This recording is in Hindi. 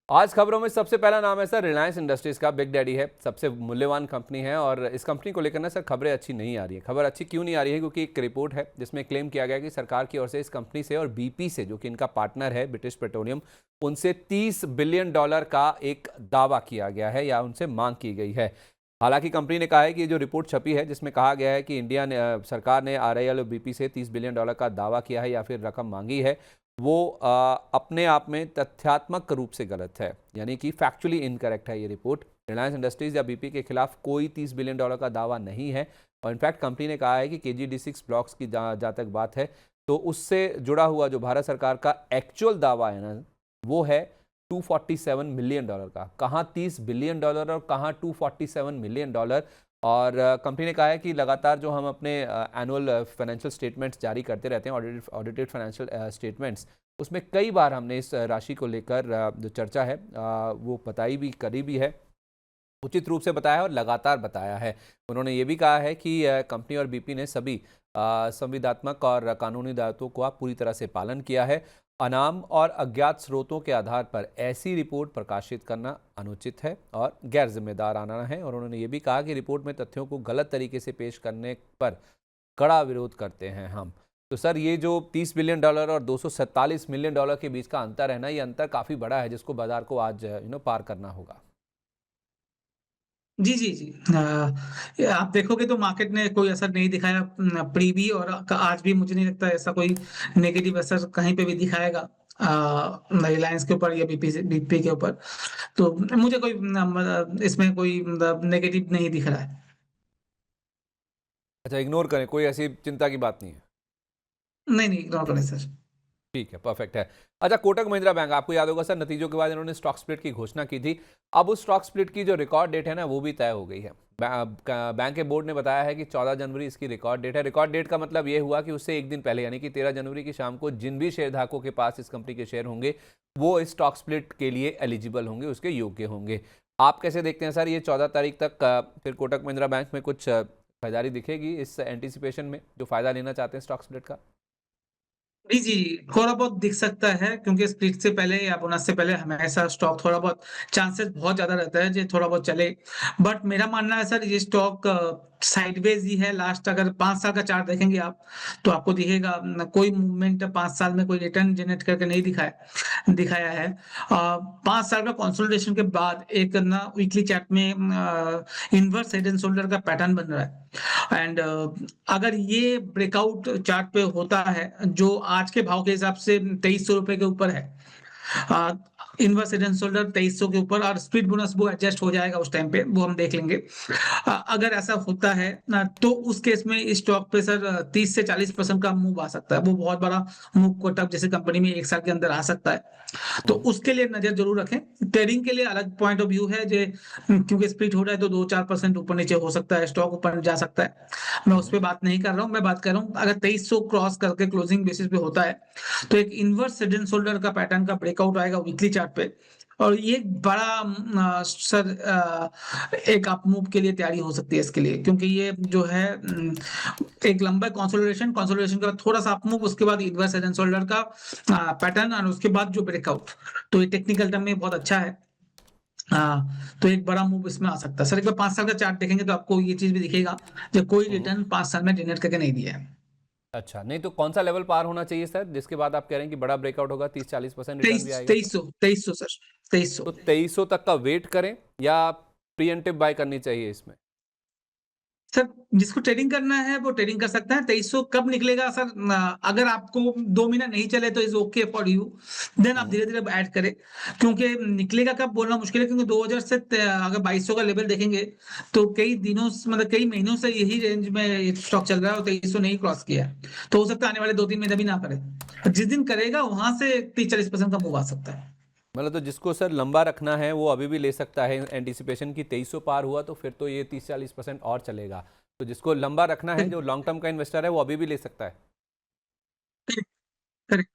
आज खबरों में सबसे पहला नाम है सर रिलायंस इंडस्ट्रीज का। बिग डैडी है, सबसे मूल्यवान कंपनी है और इस कंपनी को लेकर ना सर खबरें अच्छी नहीं आ रही है। खबर अच्छी क्यों नहीं आ रही है? क्योंकि एक रिपोर्ट है जिसमें क्लेम किया गया कि सरकार की ओर से इस कंपनी से और बीपी से, जो कि इनका पार्टनर है ब्रिटिश पेट्रोलियम, उनसे $30 बिलियन का एक दावा किया गया है या उनसे मांग की गई है। हालांकि कंपनी ने कहा है कि ये जो रिपोर्ट छपी है जिसमें कहा गया है कि इंडिया ने सरकार ने आरआईएल और बीपी से $30 बिलियन का दावा किया है या फिर रकम मांगी है, वो अपने आप में तथ्यात्मक रूप से गलत है, यानी कि फैक्चुअली इनकरेक्ट है ये रिपोर्ट। रिलायंस इंडस्ट्रीज या बीपी के खिलाफ कोई $30 बिलियन का दावा नहीं है और इनफैक्ट कंपनी ने कहा है कि KG-D6 ब्लॉक्स की जहाँ तक बात है तो उससे जुड़ा हुआ जो भारत सरकार का एक्चुअल दावा है ना, वो है $247 मिलियन का। कहाँ $30 बिलियन और कहाँ $247 मिलियन। और कंपनी ने कहा है कि लगातार जो हम अपने एनुअल फाइनेंशियल स्टेटमेंट्स जारी करते रहते हैं, ऑडिटेड फाइनेंशियल स्टेटमेंट्स, उसमें कई बार हमने इस राशि को लेकर जो चर्चा है वो बताई भी, करी भी है, उचित रूप से बताया है और लगातार बताया है। उन्होंने ये भी कहा है कि कंपनी और बीपी ने सभी संविदात्मक और कानूनी दायित्वों का पूरी तरह से पालन किया है। अनाम और अज्ञात स्रोतों के आधार पर ऐसी रिपोर्ट प्रकाशित करना अनुचित है और गैर जिम्मेदार आना है। और उन्होंने ये भी कहा कि रिपोर्ट में तथ्यों को गलत तरीके से पेश करने पर कड़ा विरोध करते हैं हम। तो सर, ये जो $30 बिलियन और $247 मिलियन के बीच का अंतर है ना, ये अंतर काफ़ी बड़ा है जिसको बाजार को आज पार करना होगा। जी, जी, जी। ये आप देखोगे तो मार्केट ने कोई असर नहीं दिखाया प्री भी और आज भी मुझे नहीं लगता ऐसा कोई नेगेटिव असर कहीं पे भी दिखाएगा रिलायंस के ऊपर या बीपी के ऊपर। तो मुझे कोई इसमें कोई मतलब नेगेटिव नहीं दिख रहा है। अच्छा, इग्नोर करें, कोई ऐसी चिंता की बात नहीं है। नहीं, नहीं इग्नोर करें सर। ठीक है, परफेक्ट है। अच्छा, कोटक महिंद्रा बैंक, आपको याद होगा सर, नतीजों के बाद इन्होंने स्टॉक स्प्लिट की घोषणा की थी। अब उस स्टॉक स्प्लिट की जो रिकॉर्ड डेट है ना, वो भी तय हो गई है। बैंक के बोर्ड ने बताया है कि 14 जनवरी इसकी रिकॉर्ड डेट है। रिकॉर्ड डेट का मतलब ये हुआ कि उससे एक दिन पहले, यानी कि 13 जनवरी की शाम को जिन भी शेयरधारकों के पास इस कंपनी के शेयर होंगे वो इस स्टॉक स्प्लिट के लिए एलिजिबल होंगे, उसके योग्य होंगे। आप कैसे देखते हैं सर, ये 14 तारीख तक फिर कोटक महिंद्रा बैंक में कुछ खरीदारी दिखेगी इस एंटीसिपेशन में, जो फायदा लेना चाहते हैं स्टॉक स्प्लिट का? जी, जी, थोड़ा बहुत दिख सकता है क्योंकि स्प्लिट से पहले या बोनस से पहले हमेशा स्टॉक थोड़ा बहुत चांसेस बहुत ज़्यादा रहता है जो थोड़ा बहुत चले। बट मेरा मानना है सर ये स्टॉक साइडवेज ही है लास्ट अगर 5 साल का चार्ट देखेंगे आप, तो आपको दिखेगा कोई मूवमेंट 5 साल में कोई रिटर्न जनरेट करके नहीं दिखाया है। 5 साल का कंसोलिडेशन के बाद एक ना वीकली चार्ट में इनवर्स हेड एंड शोल्डर का पैटर्न बन रहा है। एंड अगर ये ब्रेकआउट चार्ट पे होता है जो आज के भाव के हिसाब से ₹2300 के ऊपर है, इनवर्स हेड एंड शोल्डर 2300 के ऊपर और स्प्लिट बोनस वो एडजस्ट हो जाएगा उस टाइम पे, वो हम देख लेंगे। अगर ऐसा होता है ना तो उस केस में इस स्टॉक पे सर 30 से 40% का मूव आ सकता है। वो बहुत बड़ा मूव कोटक जैसे कंपनी में 1 साल के अंदर आ सकता है। तो हम्म। उसके लिए नजर जरूर रखें। ट्रेडिंग के लिए अलग पॉइंट ऑफ व्यू है जे क्योंकि स्प्लिट हो रहा है तो 2-4% ऊपर नीचे हो सकता है, स्टॉक ऊपर जा सकता है। मैं उस हम्म। पे बात नहीं कर रहा हूँ, मैं बात कर रहा हूँ अगर 2300 क्रॉस करके क्लोजिंग बेसिस पे होता है तो एक इनवर्स हेड एंड शोल्डर का पैटर्न का ब्रेकआउट आएगा वीकली चार्ट पे और ये एक बड़ा सर एक अप मूव के लिए तैयारी हो सकती है इसके लिए क्योंकि ये जो है एक लंबा कंसोलिडेशन के बाद थोड़ा सा अप मूव उसके बाद इनवर्स हेड एंड शोल्डर का पैटर्न और उसके बाद जो ब्रेकआउट, तो ये टेक्निकल टर्म में बहुत अच्छा है। तो एक बड़ा मूव इसमें आ सकता है सर। एक बार 5 साल का चार्ट देखेंगे तो आपको ये चीज भी दिखेगा जब कोई हम्म। रिटर्न 5 साल में जनरेट करके नहीं दिया है। अच्छा, नहीं तो कौन सा लेवल पार होना चाहिए सर जिसके बाद आप कह रहे हैं कि बड़ा ब्रेकआउट होगा, 30-40% रिटर्न तेईस भी आएगा तेईस सर? सौ तेईस सौ सर, 2300। तो 2300 तक का वेट करें या प्रीएम्प्टिव बाय करनी चाहिए इसमें? सर जिसको ट्रेडिंग करना है वो ट्रेडिंग कर सकता है। 2300 कब निकलेगा सर? अगर आपको 2 महीना नहीं चले तो is okay for you, then आप हम्म। धीरे धीरे ऐड करें। क्योंकि निकलेगा कब बोलना मुश्किल है क्योंकि 2000 से अगर 2200 का लेवल देखेंगे तो कई दिनों मतलब कई महीनों से यही रेंज में स्टॉक चल रहा है और 2300 नहीं क्रॉस किया है। तो हो सकता है आने वाले 2-3 महीने भी ना करे, जिस दिन करेगा वहां से 30-40% का मूव आ सकता है। मतलब तो जिसको सर लंबा रखना है वो अभी भी ले सकता है एंटीसिपेशन की 2300 पार हुआ तो फिर तो ये 30-40% और चलेगा। तो जिसको लंबा रखना है, जो लॉन्ग टर्म का इन्वेस्टर है, वो अभी भी ले सकता है। Correct, correct.